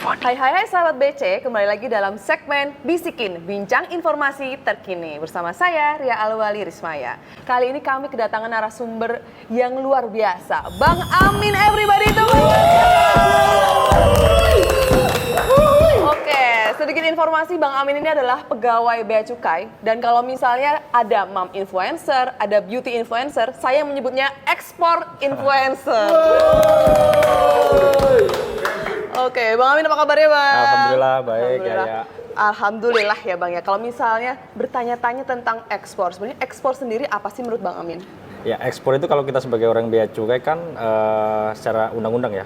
Hai sahabat BC, kembali lagi dalam segmen Bisikin, Bincang Informasi Terkini. Bersama saya, Ria Alwali Rismaya. Kali ini kami kedatangan narasumber yang luar biasa. Bang Amin, everybody itu. Oke, sedikit informasi, Bang Amin ini adalah pegawai Bea Cukai. Dan kalau misalnya ada mom influencer, ada beauty influencer, saya menyebutnya ekspor influencer. Oke, Bang Amin apa kabarnya, Bang? Alhamdulillah baik. Alhamdulillah. Ya. Alhamdulillah ya, Bang ya. Kalau misalnya bertanya-tanya tentang ekspor, sebenarnya ekspor sendiri apa sih menurut Bang Amin? Ya, ekspor itu kalau kita sebagai orang bea cukai kan secara undang-undang ya,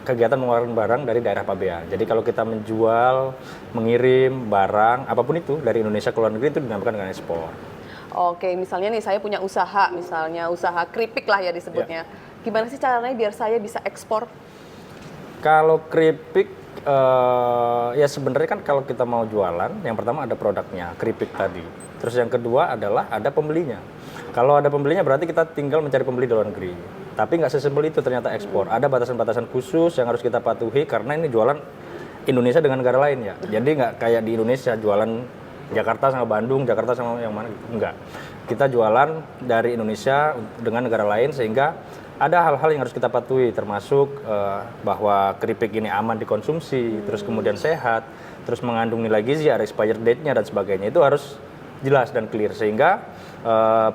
kegiatan mengeluarkan barang dari daerah pabea. Jadi kalau kita menjual, mengirim barang apapun itu dari Indonesia ke luar negeri itu dinamakan dengan ekspor. Oke, misalnya nih saya punya usaha, misalnya usaha keripik lah ya disebutnya. Gimana sih caranya biar saya bisa ekspor? Kalau keripik, ya sebenarnya kan kalau kita mau jualan, yang pertama ada produknya, keripik tadi. Terus yang kedua adalah ada pembelinya. Kalau ada pembelinya berarti kita tinggal mencari pembeli di luar negeri. Tapi nggak sesimpel itu ternyata ekspor. Ada batasan-batasan khusus yang harus kita patuhi karena ini jualan Indonesia dengan negara lain ya. Jadi nggak kayak di Indonesia jualan Jakarta sama Bandung, Jakarta sama yang mana gitu. Enggak. Kita jualan dari Indonesia dengan negara lain sehingga ada hal-hal yang harus kita patuhi, termasuk bahwa keripik ini aman dikonsumsi, terus kemudian sehat, terus mengandung nilai gizi, ada expired date-nya dan sebagainya. Itu harus jelas dan clear, sehingga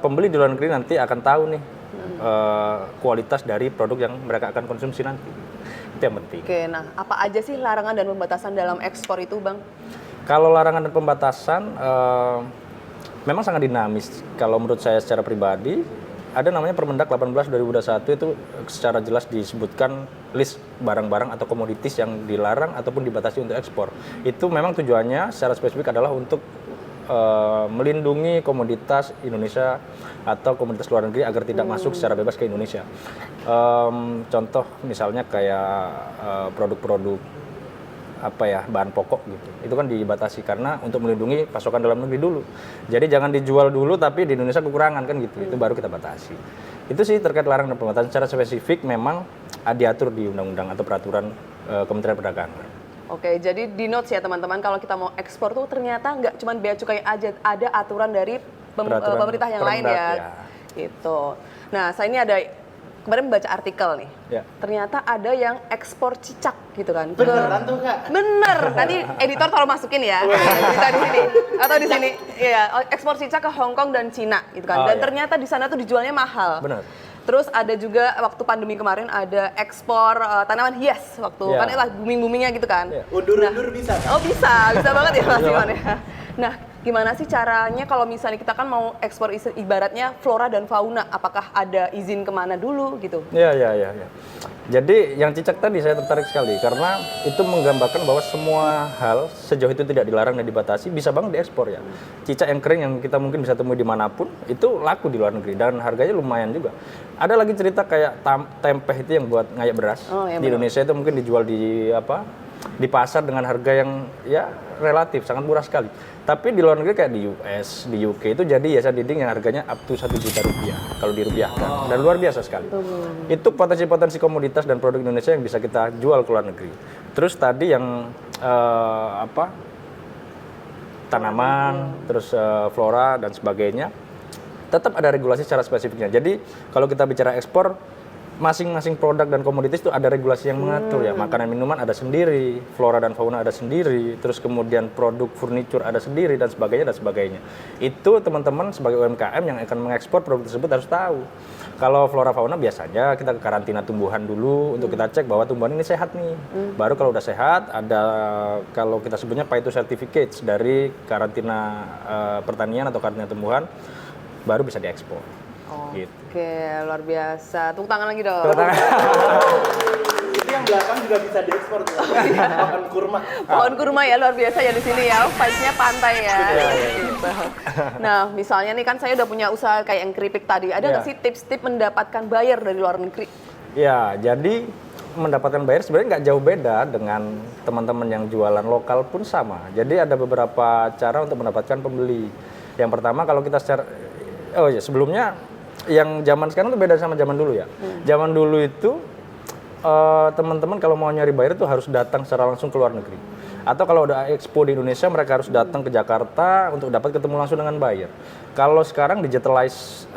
pembeli di luar negeri nanti akan tahu nih kualitas dari produk yang mereka akan konsumsi nanti. Itu yang penting. Oke, nah apa aja sih larangan dan pembatasan dalam ekspor itu, Bang? Kalau larangan dan pembatasan, memang sangat dinamis. Kalau menurut saya secara pribadi, ada namanya Permendak 18 2021 itu secara jelas disebutkan list barang-barang atau komoditis yang dilarang ataupun dibatasi untuk ekspor. Itu memang tujuannya secara spesifik adalah untuk melindungi komoditas Indonesia atau komoditas luar negeri agar tidak masuk secara bebas ke Indonesia. Contoh misalnya kayak produk-produk bahan pokok gitu. Itu kan dibatasi karena untuk melindungi pasokan dalam negeri dulu. Jadi jangan dijual dulu tapi di Indonesia kekurangan kan gitu. Itu baru kita batasi. Itu sih terkait larangan dan pembatasan secara spesifik memang diatur di undang-undang atau peraturan Kementerian Perdagangan. Oke, jadi di notes ya teman-teman, kalau kita mau ekspor tuh ternyata nggak cuma bea cukai aja, ada aturan dari pemerintah yang lain ya. Gitu. Nah, saya ini ada kemarin membaca artikel nih. Ya. Ternyata ada yang ekspor cicak gitu kan. Beneran tuh, Kak? Bener. Tadi editor tolong masukin ya. Kita di sini atau di sini. Iya, ekspor cicak ke Hong Kong dan Cina gitu kan. Dan ternyata di sana tuh dijualnya mahal. Benar. Terus ada juga waktu pandemi kemarin ada ekspor tanaman hias waktu kan itu booming-boomingnya gitu kan. Undur-undur bisa kan? Oh bisa banget ya Mas Iwan ya. Nah, gimana sih caranya kalau misalnya kita kan mau ekspor ibaratnya flora dan fauna, apakah ada izin kemana dulu gitu? Ya. Jadi yang cicak tadi saya tertarik sekali karena itu menggambarkan bahwa semua hal sejauh itu tidak dilarang dan dibatasi bisa banget diekspor ya. Cicak yang kering yang kita mungkin bisa temui di manapun itu laku di luar negeri dan harganya lumayan juga. Ada lagi cerita kayak tempeh itu yang buat ngayak beras di Indonesia itu mungkin dijual di pasar dengan harga yang ya relatif sangat murah sekali. Tapi di luar negeri kayak di US, di UK itu jadi hiasan dinding yang harganya up to 1 juta rupiah kalau dirupiahkan. Dan luar biasa sekali. Itu potensi-potensi komoditas dan produk Indonesia yang bisa kita jual ke luar negeri. Terus tadi yang tanaman, terus flora dan sebagainya, tetap ada regulasi secara spesifiknya. Jadi kalau kita bicara ekspor, masing-masing produk dan komoditas itu ada regulasi yang mengatur ya. Makanan minuman ada sendiri, flora dan fauna ada sendiri, terus kemudian produk furniture ada sendiri dan sebagainya. Itu teman-teman sebagai UMKM yang akan mengekspor produk tersebut harus tahu. Kalau flora fauna biasanya kita ke karantina tumbuhan dulu untuk kita cek bahwa tumbuhan ini sehat nih. Baru kalau udah sehat ada kalau kita sebutnya phytocertificates dari karantina pertanian atau karantina tumbuhan baru bisa diekspor. Gitu. Oke, luar biasa. Tepuk tangan lagi dong. Itu yang belakang juga bisa diekspor tuh. Pohon kurma. Pohon kurma ya, luar biasa ya di sini ya. Vibes-nya pantai ya. Gitu. Nah, misalnya nih kan saya udah punya usaha kayak yang keripik tadi. Ada nggak sih tips-tips mendapatkan buyer dari luar negeri? Ya, jadi mendapatkan buyer sebenarnya nggak jauh beda dengan teman-teman yang jualan lokal pun sama. Jadi ada beberapa cara untuk mendapatkan pembeli. Yang pertama kalau kita sebelumnya yang zaman sekarang tuh beda sama zaman dulu ya. Zaman dulu itu teman-teman kalau mau nyari buyer itu harus datang secara langsung ke luar negeri. Atau kalau udah expo di Indonesia, mereka harus datang ke Jakarta untuk dapat ketemu langsung dengan buyer. Kalau sekarang digitalize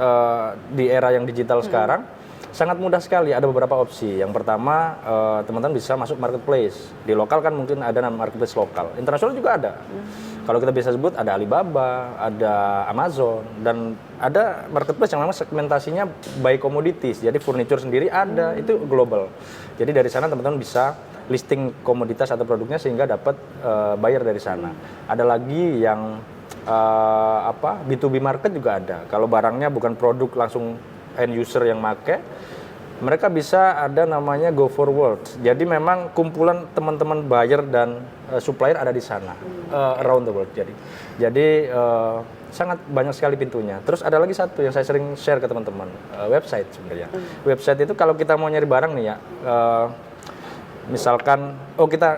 di era yang digital sekarang, sangat mudah sekali. Ada beberapa opsi. Yang pertama, teman-teman bisa masuk marketplace. Di lokal kan mungkin ada nama marketplace lokal. Internasional juga ada. Kalau kita bisa sebut ada Alibaba, ada Amazon, dan ada marketplace yang memang segmentasinya by commodities. Jadi furniture sendiri ada, itu global. Jadi dari sana teman-teman bisa listing komoditas atau produknya sehingga dapat buyer dari sana. Ada lagi yang B2B market juga ada. Kalau barangnya bukan produk langsung end user yang make, mereka bisa ada namanya go forward. Jadi memang kumpulan teman-teman buyer dan supplier ada di sana, around the world. Jadi sangat banyak sekali pintunya. Terus ada lagi satu yang saya sering share ke teman-teman, website sebenarnya. Website itu kalau kita mau nyari barang nih ya, misalkan, kita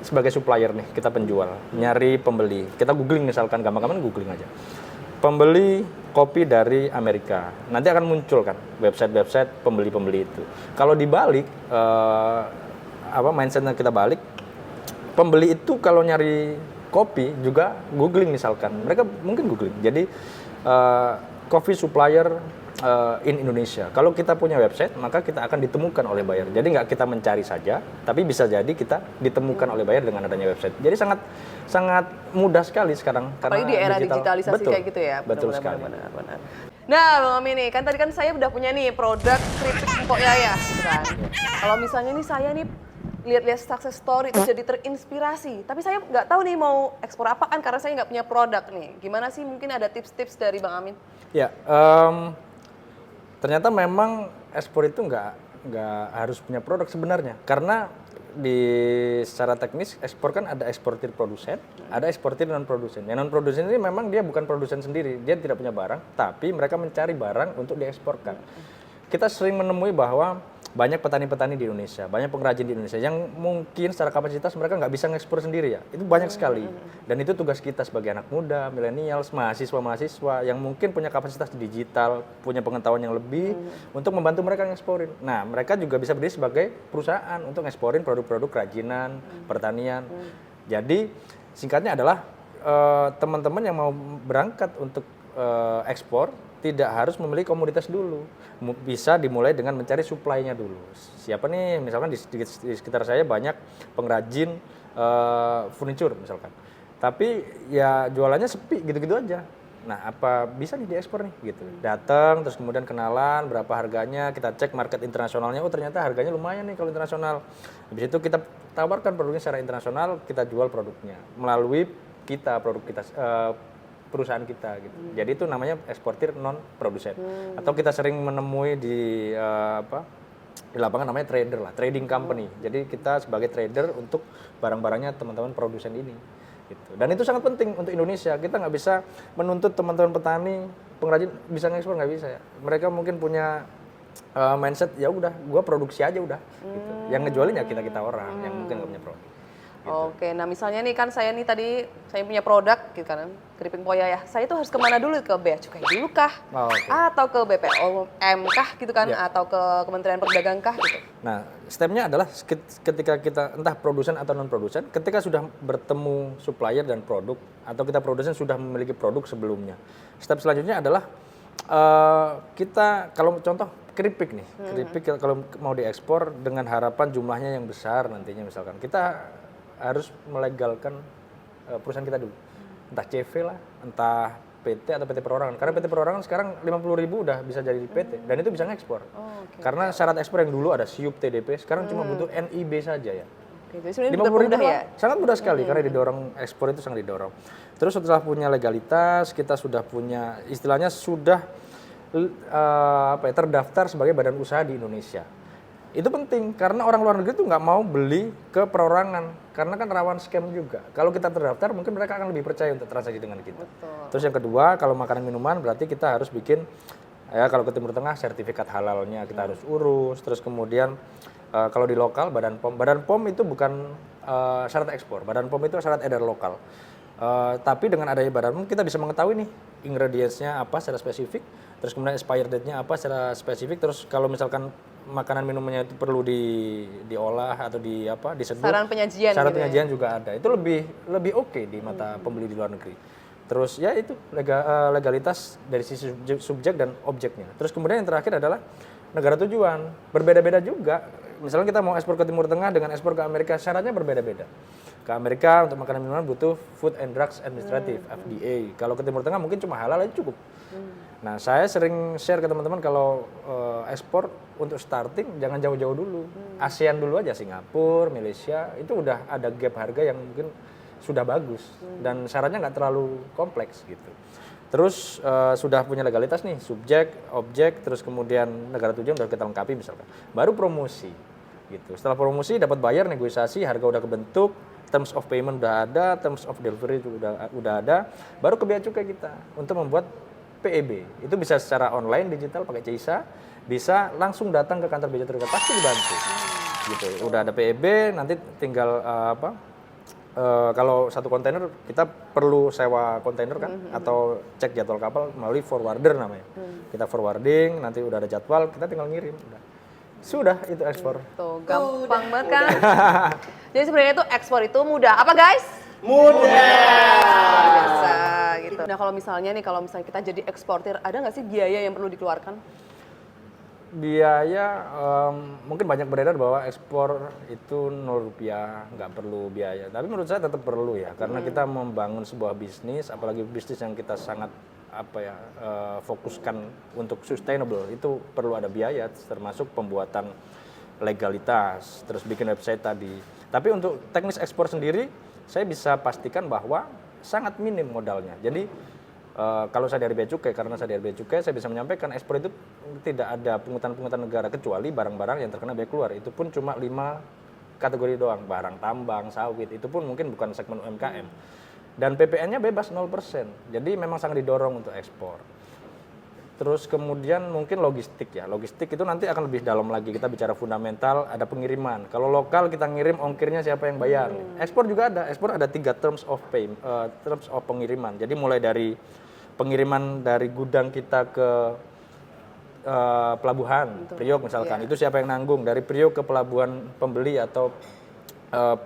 sebagai supplier nih, kita penjual, nyari pembeli. Kita googling misalkan, gampang-gampang googling aja. Pembeli kopi dari Amerika. Nanti akan muncul kan website-website pembeli-pembeli itu. Kalau dibalik, mindsetnya kita balik, pembeli itu kalau nyari kopi juga googling misalkan. Mereka mungkin googling. Jadi coffee supplier in Indonesia. Kalau kita punya website, maka kita akan ditemukan oleh buyer. Jadi nggak kita mencari saja, tapi bisa jadi kita ditemukan oleh buyer dengan adanya website. Jadi sangat mudah sekali sekarang. Apalagi di era digitalisasi betul, kayak gitu ya. Betul sekali. Benar. Nah, Bang Amin nih, kan tadi kan saya udah punya nih produk keripik Mpok Yaya, kan. Kalau misalnya nih saya nih lihat-lihat success story terus jadi terinspirasi, tapi saya nggak tahu nih mau ekspor apaan karena saya nggak punya produk nih. Gimana sih, mungkin ada tips-tips dari Bang Amin? Ya, ternyata memang ekspor itu nggak harus punya produk sebenarnya, karena secara teknis ekspor kan ada eksportir produsen, ada eksportir non produsen. Yang non produsen ini memang dia bukan produsen sendiri, dia tidak punya barang, tapi mereka mencari barang untuk dieksporkan. Kita sering menemui bahwa banyak petani-petani di Indonesia, banyak pengrajin di Indonesia yang mungkin secara kapasitas mereka nggak bisa ngekspor sendiri ya. Itu banyak sekali. Dan itu tugas kita sebagai anak muda, millennials, mahasiswa-mahasiswa yang mungkin punya kapasitas digital, punya pengetahuan yang lebih untuk membantu mereka ngeksporin. Nah, mereka juga bisa berdiri sebagai perusahaan untuk ngeksporin produk-produk kerajinan, pertanian. Jadi singkatnya adalah teman-teman yang mau berangkat untuk ekspor tidak harus membeli komoditas dulu, bisa dimulai dengan mencari supply-nya dulu. Siapa nih, misalkan di sekitar saya banyak pengrajin furniture misalkan, tapi ya jualannya sepi gitu-gitu aja. Nah, apa bisa nih diekspor nih gitu. Datang terus kemudian kenalan berapa harganya, kita cek market internasionalnya, oh ternyata harganya lumayan nih kalau internasional. Habis itu kita tawarkan produknya secara internasional, kita jual produknya melalui produk kita perusahaan kita gitu. Jadi itu namanya eksportir non produsen. Atau kita sering menemui di lapangan namanya trader lah, trading company. Jadi kita sebagai trader untuk barang-barangnya teman-teman produsen ini. Gitu. Dan itu sangat penting untuk Indonesia. Kita nggak bisa menuntut teman-teman petani, pengrajin bisa ngekspor, nggak bisa ya. Mereka mungkin punya mindset ya udah, gua produksi aja udah. Gitu. Yang ngejualin ya kita orang yang mungkin nggak punya produk. Gitu. Oke, nah misalnya nih kan saya nih tadi saya punya produk gitu kan, keripik Mpok Yaya. Saya tuh harus kemana dulu, ke Bea Cukai dulu kah? Atau ke BPOM kah gitu kan? Ya. Atau ke Kementerian Perdagangan kah gitu? Nah, stepnya adalah ketika kita entah produsen atau non produsen, ketika sudah bertemu supplier dan produk, atau kita produsen sudah memiliki produk sebelumnya. Step selanjutnya adalah kita, kalau contoh keripik nih, keripik kalau mau diekspor dengan harapan jumlahnya yang besar nantinya misalkan, kita harus melegalkan perusahaan kita dulu, entah CV lah, entah PT atau PT Perorangan. Karena PT Perorangan sekarang 50.000 udah bisa jadi PT dan itu bisa ngekspor. Karena syarat ekspor yang dulu ada SIUP, TDP, sekarang cuma butuh NIB saja ya. Oke, jadi 50.000 ya? Sangat mudah sekali karena didorong, ekspor itu sangat didorong. Terus setelah punya legalitas, kita sudah punya istilahnya sudah terdaftar sebagai badan usaha di Indonesia. Itu penting karena orang luar negeri tuh nggak mau beli ke perorangan karena kan rawan scam juga. Kalau kita terdaftar mungkin mereka akan lebih percaya untuk transaksi dengan kita. Betul. Terus yang kedua, kalau makanan minuman berarti kita harus bikin ya kalau ke Timur Tengah sertifikat halalnya kita harus urus. Terus kemudian kalau di lokal Badan POM. Badan POM itu bukan syarat ekspor. Badan POM itu syarat edar lokal. Tapi dengan adanya Badan POM kita bisa mengetahui nih ingredients-nya apa secara spesifik. Terus kemudian expired date-nya apa secara spesifik. Terus kalau misalkan makanan minumannya itu perlu diolah atau diseduh. Saran penyajian Syarat gitu ya? penyajian juga ada. Itu lebih oke di mata pembeli di luar negeri. Terus ya itu legalitas dari sisi subjek dan objeknya. Terus kemudian yang terakhir adalah negara tujuan. Berbeda-beda juga. Misalnya kita mau ekspor ke Timur Tengah dengan ekspor ke Amerika, syaratnya berbeda-beda. Ke Amerika untuk makanan minuman butuh Food and Drugs Administrative (FDA). Kalau ke Timur Tengah mungkin cuma halal aja cukup. Nah, saya sering share ke teman-teman kalau ekspor untuk starting jangan jauh-jauh dulu. ASEAN dulu aja, Singapura, Malaysia, itu udah ada gap harga yang mungkin sudah bagus dan syaratnya nggak terlalu kompleks gitu. Terus sudah punya legalitas nih, subjek, objek, terus kemudian negara tujuan udah kita lengkapi misalkan. Baru promosi gitu. Setelah promosi dapat bayar, negosiasi, harga udah kebentuk, terms of payment udah ada, terms of delivery itu udah ada, baru ke bea cukai kita untuk membuat PEB. Itu bisa secara online digital pakai CISA, bisa langsung datang ke kantor bea cukai, pasti dibantu. Gitu. Udah ada PEB, nanti tinggal kalau satu kontainer kita perlu sewa kontainer kan atau cek jadwal kapal melalui forwarder namanya. Kita forwarding, nanti udah ada jadwal, kita tinggal ngirim. Sudah itu ekspor. Tuh, gampang banget kan? Jadi sebenarnya itu ekspor itu mudah. Apa guys? Mudah. Biasa gitu. Nah kalau misalnya kita jadi eksportir, ada nggak sih biaya yang perlu dikeluarkan? Biaya mungkin banyak beredar bahwa ekspor itu Rp0, nggak perlu biaya. Tapi menurut saya tetap perlu ya, karena kita membangun sebuah bisnis, apalagi bisnis yang kita sangat fokuskan untuk sustainable, itu perlu ada biaya, termasuk pembuatan legalitas, terus bikin website tadi. Tapi untuk teknis ekspor sendiri, saya bisa pastikan bahwa sangat minim modalnya. Jadi kalau saya dari bea cukai, karena saya dari bea cukai, saya bisa menyampaikan ekspor itu tidak ada pungutan-pungutan negara kecuali barang-barang yang terkena bea keluar. Itu pun cuma 5 kategori doang, barang tambang, sawit, itu pun mungkin bukan segmen UMKM. Dan PPN-nya bebas 0%. Jadi memang sangat didorong untuk ekspor. Terus kemudian mungkin logistik ya. Logistik itu nanti akan lebih dalam lagi. Kita bicara fundamental, ada pengiriman. Kalau lokal kita ngirim, ongkirnya siapa yang bayar. Ekspor juga ada. Ekspor ada 3 terms of pengiriman. Jadi mulai dari pengiriman dari gudang kita ke pelabuhan, Priok misalkan. Itu siapa yang nanggung. Dari Priok ke pelabuhan pembeli atau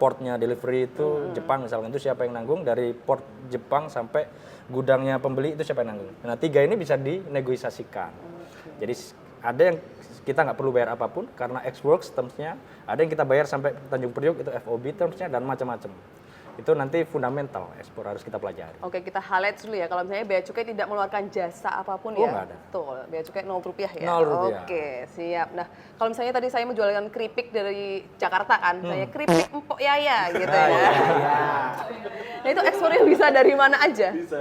portnya delivery itu Jepang misalkan, itu siapa yang nanggung. Dari port Jepang sampai gudangnya pembeli itu siapa yang nanggung. Nah 3 ini bisa dinegosiasikan. Jadi ada yang kita nggak perlu bayar apapun karena Ex-Works terms-nya, ada yang kita bayar sampai Tanjung Priok itu FOB terms-nya dan macam-macam. Itu nanti fundamental ekspor harus kita pelajari. Oke, kita highlight dulu ya. Kalau misalnya bea cukai tidak mengeluarkan jasa apapun Oh, ya. nggak ada. Betul, bea cukai Rp0 ya. Rp0. Oke, siap. Nah, kalau misalnya tadi saya menjualkan keripik dari Jakarta kan, saya keripik Empok Yaya gitu ya. Nah, itu ekspornya bisa dari mana aja? Bisa.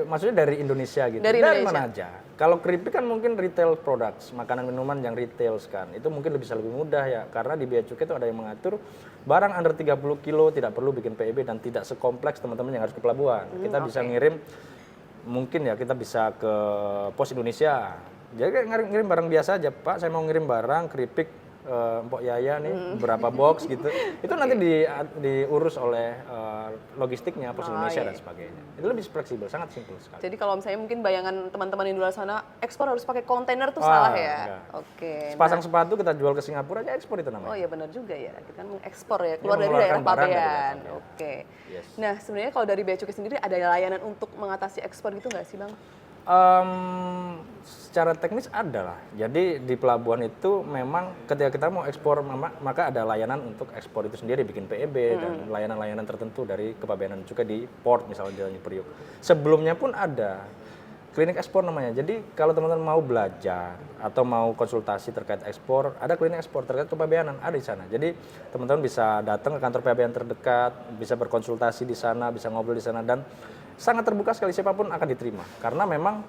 Maksudnya dari Indonesia gitu. Dari Indonesia. mana aja. Kalau keripik kan mungkin retail products, makanan minuman yang retail kan. Itu mungkin bisa lebih mudah ya, karena di bea cukai itu ada yang mengatur barang under 30 kilo tidak perlu bikin PEB dan tidak sekompleks teman-teman yang harus ke pelabuhan. Kita bisa ngirim, mungkin ya kita bisa ke Pos Indonesia. Jadi ngirim barang biasa aja, Pak saya mau ngirim barang keripik Mpok Yaya nih, berapa box gitu. Itu nanti diurus oleh logistiknya, Pos Indonesia dan sebagainya. Itu lebih fleksibel, sangat simpel sekali. Jadi kalau misalnya mungkin bayangan teman-teman di luar sana, ekspor harus pakai kontainer tuh salah ya? Enggak. Oke. Sepasang sepatu kita jual ke Singapura aja ekspor itu namanya. Oh iya benar juga ya, kita mengekspor ya, keluar dari mengeluarkan daerah barang dari pabean. daerah pabean. Oke. Yes. Nah sebenarnya kalau dari bea cukai sendiri ada layanan untuk mengatasi ekspor gitu nggak sih Bang? Secara teknis ada lah. Jadi di pelabuhan itu memang ketika kita mau ekspor maka ada layanan untuk ekspor itu sendiri, bikin PEB dan layanan-layanan tertentu dari kepabeanan cukai di port misalnya di Tanjung Priok. Sebelumnya pun ada klinik ekspor namanya. Jadi kalau teman-teman mau belajar atau mau konsultasi terkait ekspor, ada klinik ekspor terkait kepabeanan, ada di sana. Jadi teman-teman bisa datang ke kantor PABN terdekat, bisa berkonsultasi di sana, bisa ngobrol di sana dan sangat terbuka sekali, siapapun akan diterima. Karena memang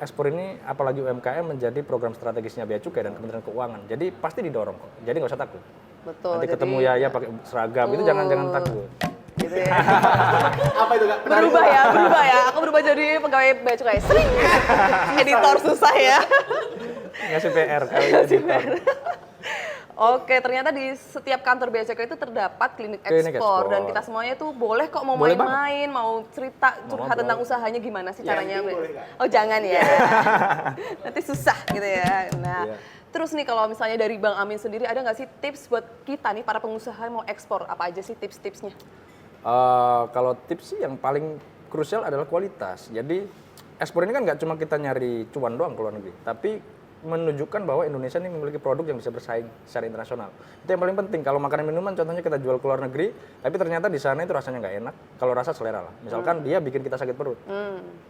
ekspor ini apalagi UMKM menjadi program strategisnya Bea Cukai dan Kementerian Keuangan. Jadi pasti didorong kok. Jadi nggak usah takut. Betul. Nanti ketemu Yaya pakai seragam itu jangan takut. Gitu ya. Apa itu Kak? berubah ya. Aku berubah jadi pegawai bea cukai. Sering. Editor susah ya. Ngasih PR kalau editor. Oke, ternyata di setiap kantor bea cukai itu terdapat klinik Klinik ekspor dan ekspor. kita semuanya tuh boleh kok mau Boleh main-main, mau cerita curhat ngobrol. tentang usahanya gimana sih Ya, caranya. yang penting boleh, Kak. Oh, jangan ya. Nanti susah gitu ya. Nah, Iya. terus nih kalau misalnya dari Bang Amin sendiri ada nggak sih tips buat kita nih para pengusaha yang mau ekspor? Apa aja sih tips-tipsnya? Kalau tips sih yang paling krusial adalah kualitas. Jadi ekspor ini kan nggak cuma kita nyari cuan doang ke luar negeri, tapi menunjukkan bahwa Indonesia ini memiliki produk yang bisa bersaing secara internasional. Itu yang paling penting. Kalau makanan minuman contohnya kita jual ke luar negeri, tapi ternyata di sana itu rasanya nggak enak. Kalau rasa selera lah. Misalkan dia bikin kita sakit perut,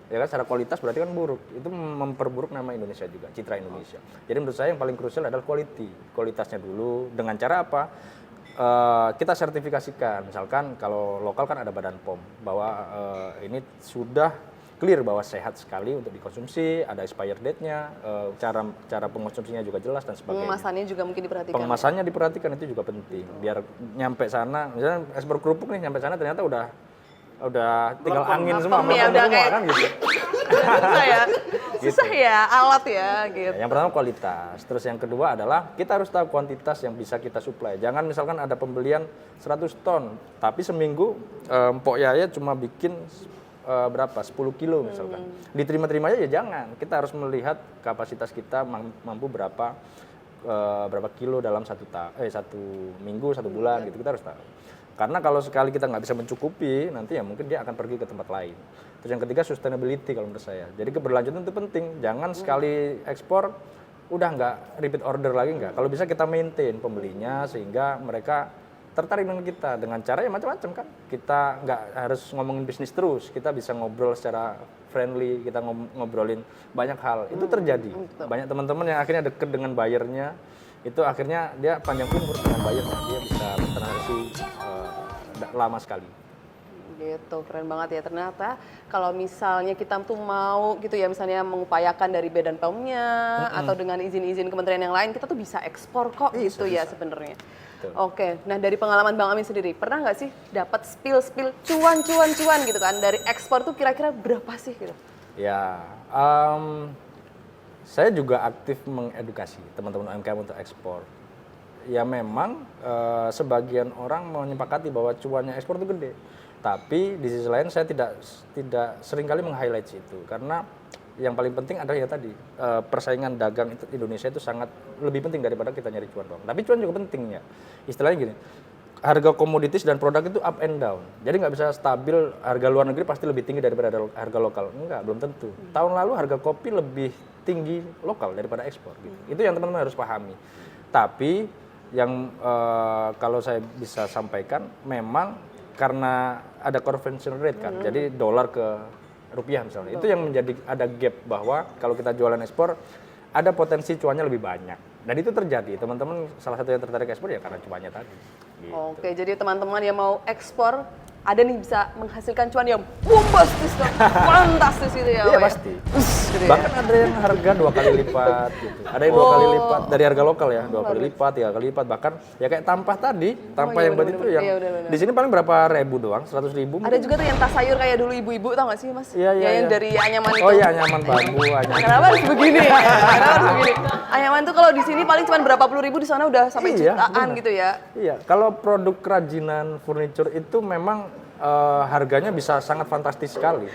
ya kan secara kualitas berarti kan buruk. Itu memperburuk nama Indonesia juga, citra Indonesia. Jadi menurut saya yang paling krusial adalah kualitasnya dulu. Dengan cara apa? Kita sertifikasikan, misalkan kalau lokal kan ada Badan POM bahwa ini sudah clear bahwa sehat sekali untuk dikonsumsi, ada expired date-nya, cara pengonsumsinya juga jelas dan sebagainya. Pengemasannya juga mungkin diperhatikan. Pengemasannya diperhatikan itu juga penting, biar nyampe sana, misalnya ekspor kerupuk nih nyampe sana ternyata udah tinggal angin semua, Melempem ya, udah semua kayak- kan gitu. Susah ya, susah ya alat ya gitu. Yang pertama kualitas, terus yang kedua adalah kita harus tahu kuantitas yang bisa kita suplai. Jangan misalkan ada pembelian 100 ton, tapi seminggu Mpok Yaya cuma bikin berapa? 10 kilo misalkan. Diterima-terima aja ya jangan. Kita harus melihat kapasitas kita mampu berapa kilo dalam satu minggu, 1 bulan gitu. Kita harus tahu. Karena kalau sekali kita nggak bisa mencukupi, nanti ya mungkin dia akan pergi ke tempat lain. Terus yang ketiga sustainability kalau menurut saya. Jadi keberlanjutan itu penting. Jangan sekali ekspor udah nggak repeat order lagi nggak. Kalau bisa kita maintain pembelinya sehingga mereka tertarik dengan kita dengan cara ya macam-macam kan. Kita nggak harus ngomongin bisnis terus. Kita bisa ngobrol secara friendly. Kita ngobrolin banyak hal. Itu terjadi. Banyak teman-teman yang akhirnya deket dengan buyernya. Itu akhirnya dia panjang umur dengan buyernya. Dia bisa bertransaksi lama sekali. Gitu, keren banget ya. Ternyata kalau misalnya kita tuh mau gitu ya, misalnya mengupayakan dari Badan POM-nya atau dengan izin-izin kementerian yang lain, kita tuh bisa ekspor kok gitu ya sebenarnya. Betul. Oke, nah dari pengalaman Bang Amin sendiri, pernah nggak sih dapat spill cuan gitu kan dari ekspor tuh kira-kira berapa sih gitu? Ya, saya juga aktif mengedukasi teman-teman UMKM untuk ekspor. Ya memang sebagian orang menyepakati bahwa cuannya ekspor itu gede. Tapi di sisi lain saya tidak seringkali meng-highlight itu karena yang paling penting adalah ya tadi persaingan dagang Indonesia itu sangat lebih penting daripada kita nyari cuan doang. Tapi cuan juga penting ya. Istilahnya gini, harga komoditis dan produk itu up and down. Jadi nggak bisa stabil, harga luar negeri pasti lebih tinggi daripada harga lokal. Enggak, belum tentu. Tahun lalu harga kopi lebih tinggi lokal daripada ekspor. Gitu. Itu yang teman-teman harus pahami. Tapi yang kalau saya bisa sampaikan memang karena ada conversion rate kan, jadi dolar ke rupiah misalnya, itu yang menjadi ada gap bahwa kalau kita jualan ekspor ada potensi cuannya lebih banyak dan itu terjadi. Teman-teman salah satu yang tertarik ekspor ya karena cuannya tadi. Gitu. Oke, jadi teman-teman yang mau ekspor ada nih bisa menghasilkan cuan yang bombastis dan fantastis gitu ya. Iya Pak, ya? pasti. Gitu ya. Bahkan ada yang harga 2 kali lipat gitu. Ada yang 2 kali lipat dari harga lokal ya, 2 kali lipat, 3 kali lipat. Bahkan ya kayak tampah tadi, tampah yang buat itu yang Iya, bener. di sini paling berapa ribu doang, 100.000. Ada juga tuh yang tas sayur kayak dulu ibu-ibu, tau gak sih Mas? Iya, iya, Yang iya. dari Anyaman itu. Oh iya, Anyaman bambu, Anyaman. Kenapa harus begini? Kenapa harus begini? Anyaman tuh kalau di sini paling cuma berapa puluh ribu, di sana udah sampai Iya, jutaan bener. gitu ya. Iya, kalau produk kerajinan furniture itu memang harganya bisa sangat fantastis sekali.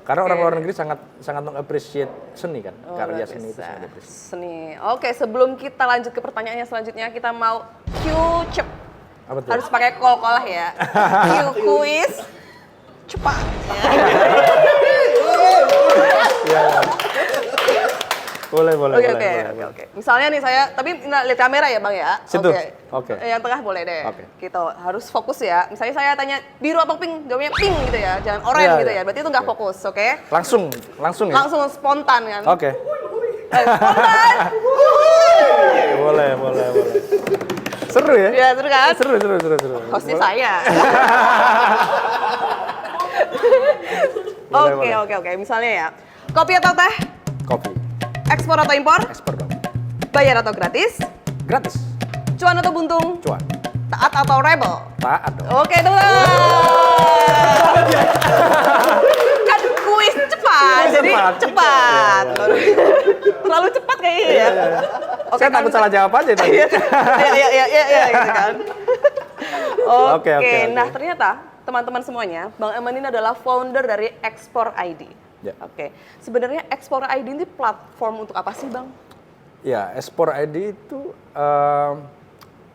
Karena orang luar negeri sangat meng-appreciate seni kan, karya seni itu sangat appreciate. Seni. Oke, sebelum kita lanjut ke pertanyaannya selanjutnya, kita mau cue cep. Apa tuh? Harus pakai kol-kolah ya. Cue kuis cepat. Boleh. Oke. Misalnya nih saya, tapi lihat kamera ya Bang ya. Situ. Oke. Yang tengah boleh deh. Oke. Gitu, harus fokus ya. Misalnya saya tanya biru atau pink, jawabnya pink gitu ya. Jangan orange Iya, gitu iya. ya. Berarti itu nggak Oke. fokus, oke? Langsung ya? Langsung spontan kan. Oke. Spontan. Boleh. Seru ya? Ya, seru kan? Seru. Hostnya saya. Boleh. Oke. Misalnya ya, kopi atau teh? Kopi. Ekspor atau impor? Ekspor dong. Bayar atau gratis? Gratis. Cuan atau buntung? Cuan. Taat atau rebel? Taat dong. Oke, dulu. Kan kuis cepat, jadi Cepat. cepat. Iya. Terlalu cepat kayaknya ya. Saya takut salah jawab aja tadi. Iya, gitu kan. Oke, Oke. nah ternyata teman-teman semuanya, Bang Eman ini adalah founder dari Explore ID. Ya. Oke, sebenarnya Explore ID ini platform untuk apa sih, Bang? Ya, Explore ID itu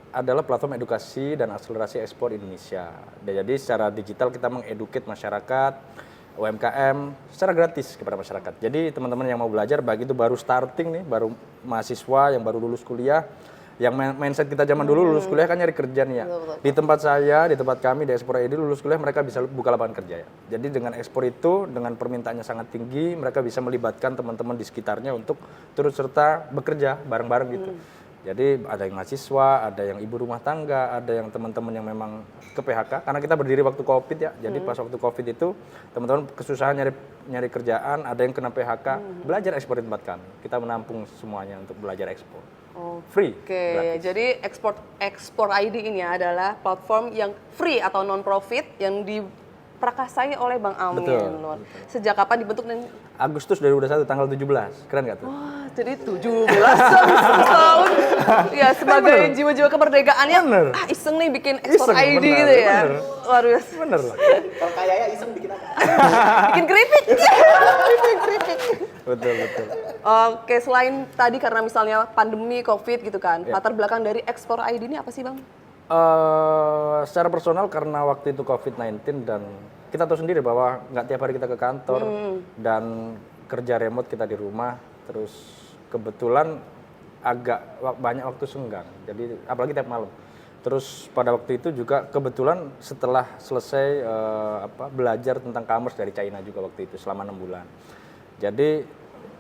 adalah platform edukasi dan akselerasi ekspor Indonesia. Jadi secara digital kita mengeduket masyarakat, UMKM secara gratis kepada masyarakat. Jadi teman-teman yang mau belajar, baik itu baru starting nih, baru mahasiswa yang baru lulus kuliah, yang mindset kita zaman dulu lulus kuliah kan nyari kerja nih ya. Betul. Di tempat saya, di tempat kami di Explore ID lulus kuliah mereka bisa buka lapangan kerja ya. Jadi dengan ekspor itu, dengan permintaannya sangat tinggi, mereka bisa melibatkan teman-teman di sekitarnya untuk turut serta bekerja bareng-bareng gitu. Jadi ada yang mahasiswa, ada yang ibu rumah tangga, ada yang teman-teman yang memang ke PHK. Karena kita berdiri waktu COVID ya, jadi pas waktu COVID itu teman-teman kesusahan nyari kerjaan, ada yang kena PHK, belajar ekspor di tempat kami. Kita menampung semuanya untuk belajar ekspor. Free. Oke, gratis. jadi Explore ID ini adalah platform yang free atau non-profit yang diperakasai oleh Bang Amin. Betul, Loh. Sejak kapan dibentuk dan Agustus 2021 tanggal 17, keren gak tuh? wah, jadi 17 tahun. Ya, sebagai jiwa-jiwa kemerdekaannya, Bener. iseng nih bikin Explore Iseng, ID bener, gitu ya. bener. Luar biasa. Bener lah. Kalau kayaknya iseng bikin apa? Bikin keripik. Betul. Oke, selain tadi karena misalnya pandemi, COVID gitu kan, Ya. latar belakang dari Explore ID ini apa sih, Bang? Secara personal karena waktu itu COVID-19 dan kita tahu sendiri bahwa nggak tiap hari kita ke kantor dan kerja remote kita di rumah, terus kebetulan agak banyak waktu senggang, jadi apalagi tiap malam. Terus pada waktu itu juga kebetulan setelah selesai belajar tentang commerce dari China juga waktu itu selama 6 bulan. Jadi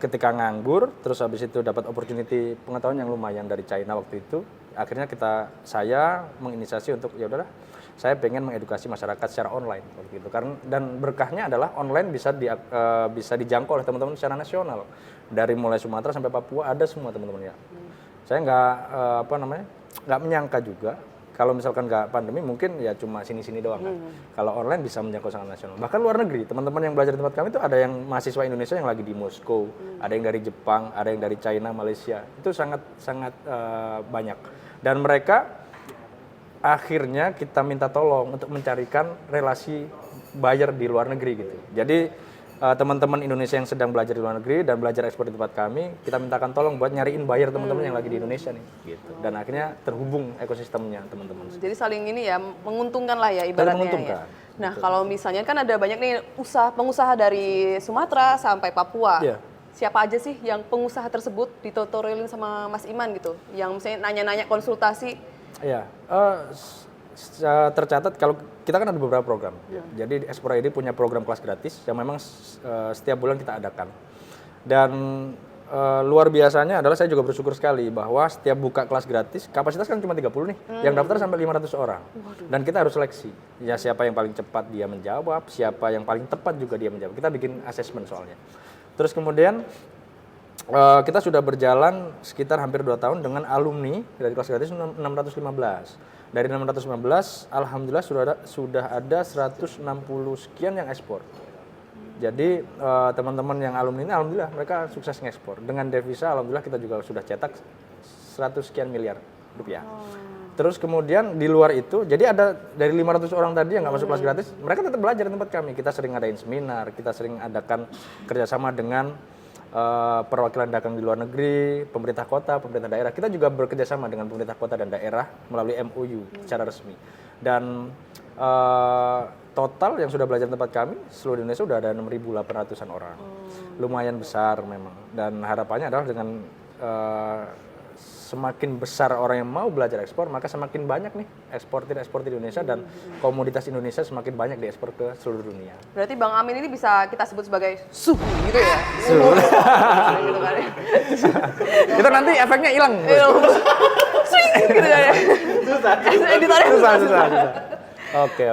ketika nganggur, terus habis itu dapat opportunity pengetahuan yang lumayan dari China waktu itu, akhirnya saya menginisiasi untuk ya udahlah, saya pengen mengedukasi masyarakat secara online waktu itu. Karena dan berkahnya adalah online bisa dijangkau oleh teman-teman secara nasional. Dari mulai Sumatera sampai Papua ada semua teman-teman ya. Saya nggak menyangka juga kalau misalkan nggak pandemi mungkin ya cuma sini-sini doang kan. Kalau online bisa menjangkau sangat nasional. Bahkan luar negeri, teman-teman yang belajar di tempat kami itu ada yang mahasiswa Indonesia yang lagi di Moskow, ada yang dari Jepang, ada yang dari China, Malaysia. Itu sangat banyak. Dan mereka akhirnya kita minta tolong untuk mencarikan relasi buyer di luar negeri gitu. Jadi teman-teman Indonesia yang sedang belajar di luar negeri dan belajar ekspor di tempat kami, kita mintakan tolong buat nyariin buyer teman-teman yang lagi di Indonesia nih gitu. Dan akhirnya terhubung ekosistemnya teman-teman. Jadi saling ini ya, menguntungkan lah ya ibaratnya menguntungkan. ya. Nah, kalau misalnya kan ada banyak nih pengusaha dari Sumatera sampai Papua. Iya. Siapa aja sih yang pengusaha tersebut ditutorialin sama Mas Iman gitu? Yang misalnya nanya-nanya konsultasi. Iya, tercatat kalau kita kan ada beberapa program. Jadi Explore ID punya program kelas gratis yang memang setiap bulan kita adakan. Dan luar biasanya adalah saya juga bersyukur sekali bahwa setiap buka kelas gratis, kapasitas kan cuma 30 nih, yang daftar sampai 500 orang. Dan kita harus seleksi. Ya siapa yang paling cepat dia menjawab, siapa yang paling tepat juga dia menjawab. Kita bikin assessment soalnya. Terus kemudian kita sudah berjalan sekitar hampir 2 tahun dengan alumni dari kelas gratis 615. Dari 615, alhamdulillah sudah ada 160 sekian yang ekspor. Jadi teman-teman yang alumni ini alhamdulillah mereka sukses ngekspor. Dengan devisa alhamdulillah kita juga sudah cetak 100 sekian miliar rupiah. Terus kemudian di luar itu, jadi ada dari 500 orang tadi yang nggak masuk kelas gratis, mereka tetap belajar di tempat kami. Kita sering ngadain seminar, kita sering adakan kerjasama dengan perwakilan dagang di luar negeri, pemerintah kota, pemerintah daerah. Kita juga bekerjasama dengan pemerintah kota dan daerah melalui MOU secara resmi. Dan total yang sudah belajar di tempat kami seluruh Indonesia sudah ada 6.800-an orang. Lumayan besar memang. Dan harapannya adalah dengan semakin besar orang yang mau belajar ekspor, maka semakin banyak nih eksportir di Indonesia dan komoditas Indonesia semakin banyak diekspor ke seluruh dunia. Berarti Bang Amin ini bisa kita sebut sebagai suhu gitu ya? Suhu. Gitu kan ya. Itu nanti efeknya hilang. Swing gitu kan ya. Editornya Susah.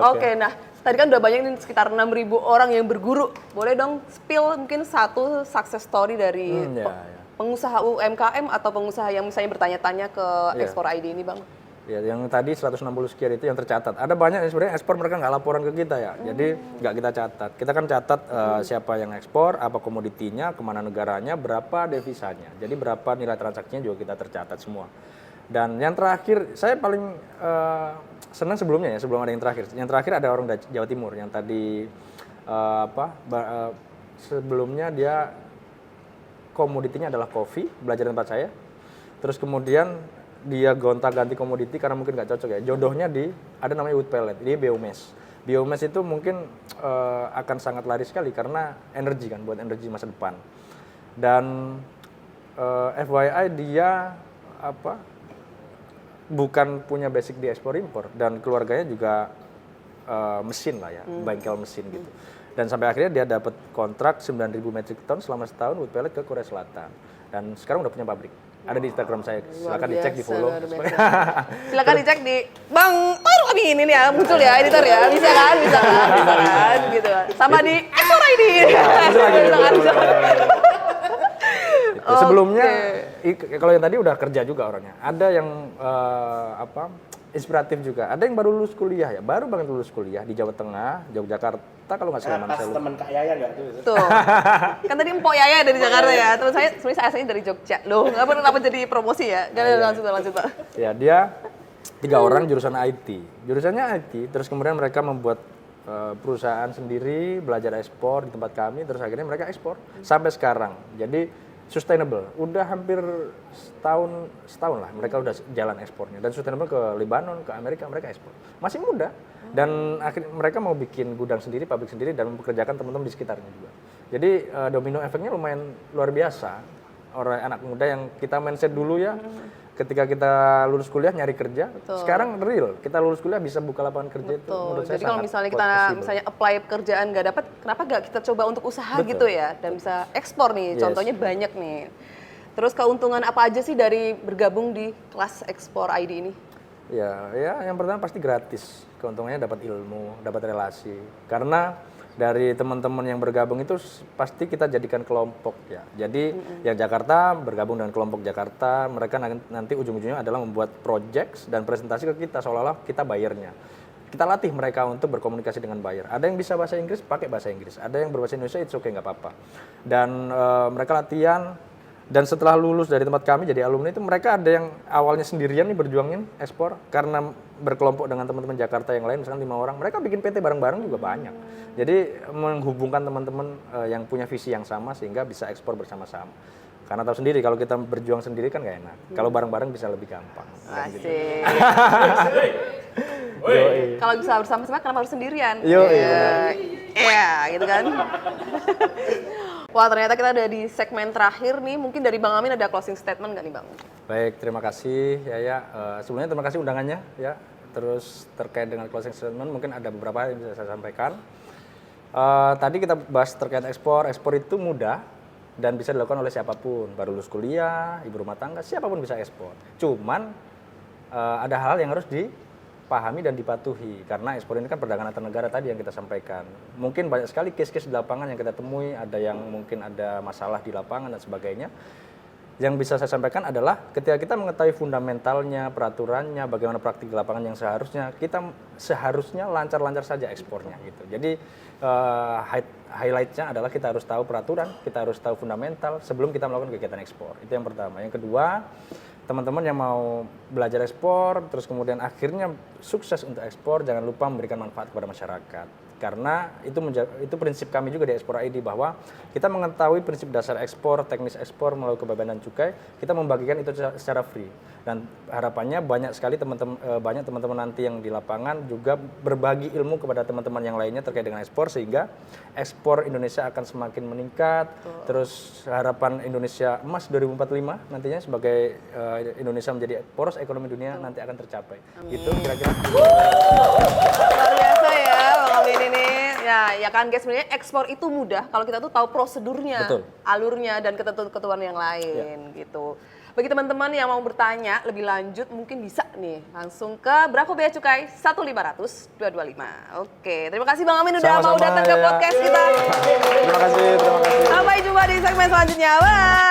Oke, nah tadi kan udah banyak nih sekitar 6.000 orang yang berguru. Boleh dong spill mungkin satu success story dari Ya. pengusaha UMKM atau pengusaha yang misalnya bertanya-tanya ke Iya. Explore ID ini, Bang? Ya, yang tadi 160 sekian itu yang tercatat. Ada banyak yang sebenarnya ekspor mereka nggak laporan ke kita ya. Jadi nggak kita catat. Kita kan catat siapa yang ekspor, apa komoditinya, kemana negaranya, berapa devisanya. Jadi berapa nilai transaksinya juga kita tercatat semua. Dan yang terakhir, saya paling senang sebelumnya ya, sebelum ada yang terakhir. Yang terakhir ada orang Jawa Timur yang tadi sebelumnya dia komoditinya adalah kopi, belajar di tempat saya. Terus kemudian dia gonta-ganti komoditi karena mungkin nggak cocok ya. Jodohnya ada namanya wood pellet, dia biomass. Biomass itu mungkin akan sangat laris sekali karena energi kan, buat energi masa depan. Dan FYI dia bukan punya basic di ekspor impor dan keluarganya juga mesin lah ya, bengkel mesin gitu. Dan sampai akhirnya dia dapat kontrak 9.000 metric ton selama setahun wood pellet ke Korea Selatan. Dan sekarang udah punya pabrik. Ada di Instagram saya, silakan dicek, di follow. Silakan dicek di Bang Faruk Amin ini ya, muncul ya editor ya, bisa kan gitu. Sama di Ekspor ID. Sebelumnya kalau yang tadi udah kerja juga orangnya. Ada yang inspiratif juga. Ada yang baru lulus kuliah ya, baru banget lulus kuliah di Jawa Tengah, Yogyakarta kalau nggak salah. Pas temen Kak Yaya nggak tuh? Tuh, kan tadi Empok Yaya dari Jakarta ya, terus saya sebenarnya asalnya dari Jogja. Loh, nggak pernah apa jadi promosi ya? Lanjut. Ya, dia 3 orang jurusan IT. Jurusannya IT, terus kemudian mereka membuat perusahaan sendiri, belajar ekspor di tempat kami, terus akhirnya mereka ekspor sampai sekarang. Jadi sustainable, udah hampir setahun lah mereka udah jalan ekspornya dan sustainable ke Lebanon, ke Amerika mereka ekspor. Masih muda dan akhirnya mereka mau bikin gudang sendiri, pabrik sendiri dan mempekerjakan teman-teman di sekitarnya juga. Jadi domino efeknya lumayan luar biasa. Orang anak muda yang kita mindset dulu ya, ketika kita lulus kuliah nyari kerja, sekarang real kita lulus kuliah bisa buka lapangan kerja. Itu menurut saya. Jadi kalau misalnya kita apply pekerjaan nggak dapat, kenapa nggak kita coba untuk usaha gitu ya dan bisa ekspor nih, contohnya banyak nih. Terus keuntungan apa aja sih dari bergabung di kelas ekspor ID ini? Ya yang pertama pasti gratis, keuntungannya dapat ilmu, dapat relasi. Karena dari teman-teman yang bergabung itu pasti kita jadikan kelompok ya. Jadi yang Jakarta bergabung dengan kelompok Jakarta, mereka nanti ujung-ujungnya adalah membuat projects dan presentasi ke kita seolah-olah kita buyernya. Kita latih mereka untuk berkomunikasi dengan buyer. Ada yang bisa bahasa Inggris, pakai bahasa Inggris. Ada yang berbahasa Indonesia, it's okay, nggak apa-apa. Dan mereka latihan. Dan setelah lulus dari tempat kami jadi alumni itu mereka ada yang awalnya sendirian nih berjuangin ekspor karena berkelompok dengan teman-teman Jakarta yang lain misalkan 5 orang, mereka bikin PT bareng-bareng juga banyak. Jadi menghubungkan teman-teman yang punya visi yang sama sehingga bisa ekspor bersama-sama. Karena tahu sendiri kalau kita berjuang sendiri kan nggak enak. Kalau bareng-bareng bisa lebih gampang. Asik. Kalau bisa bersama-sama kenapa harus sendirian? Iya, gitu kan. Wah, ternyata kita ada di segmen terakhir nih. Mungkin dari Bang Amin ada closing statement nggak nih, Bang? Baik, terima kasih Yaya. Sebelumnya terima kasih undangannya ya. Terus terkait dengan closing statement mungkin ada beberapa hal yang bisa saya sampaikan. Tadi kita bahas terkait ekspor. Ekspor itu mudah dan bisa dilakukan oleh siapapun. Baru lulus kuliah, ibu rumah tangga, siapapun bisa ekspor. Cuman ada hal yang harus dipahami dan dipatuhi karena ekspor ini kan perdagangan antar negara tadi yang kita sampaikan. Mungkin banyak sekali case-case di lapangan yang kita temui, ada yang mungkin ada masalah di lapangan dan sebagainya. Yang bisa saya sampaikan adalah ketika kita mengetahui fundamentalnya, peraturannya, bagaimana praktik di lapangan yang seharusnya, kita seharusnya lancar-lancar saja ekspornya gitu. Jadi highlight-nya adalah kita harus tahu peraturan, kita harus tahu fundamental sebelum kita melakukan kegiatan ekspor. Itu yang pertama. Yang kedua, teman-teman yang mau belajar ekspor, terus kemudian akhirnya sukses untuk ekspor, jangan lupa memberikan manfaat kepada masyarakat. Karena itu prinsip kami juga di Ekspor ID bahwa kita mengetahui prinsip dasar ekspor, teknis ekspor melalui kebebasan dan cukai, kita membagikan itu secara free. Dan harapannya banyak sekali teman-teman nanti yang di lapangan juga berbagi ilmu kepada teman-teman yang lainnya terkait dengan ekspor sehingga ekspor Indonesia akan semakin meningkat. Terus harapan Indonesia emas 2045 nantinya sebagai Indonesia menjadi poros ekonomi dunia nanti akan tercapai. Itu kira-kira. Luar biasa ya Bang Amin ini. Ya kan guys, sebenarnya ekspor itu mudah kalau kita tuh tahu prosedurnya, alurnya dan ketentuan yang lain gitu. Bagi teman-teman yang mau bertanya lebih lanjut mungkin bisa nih langsung ke berapa bea cukai 1.500 225. Oke, terima kasih Bang Amin udah mau datang ke podcast kita. Terima kasih. Sampai jumpa di segmen selanjutnya. Bye.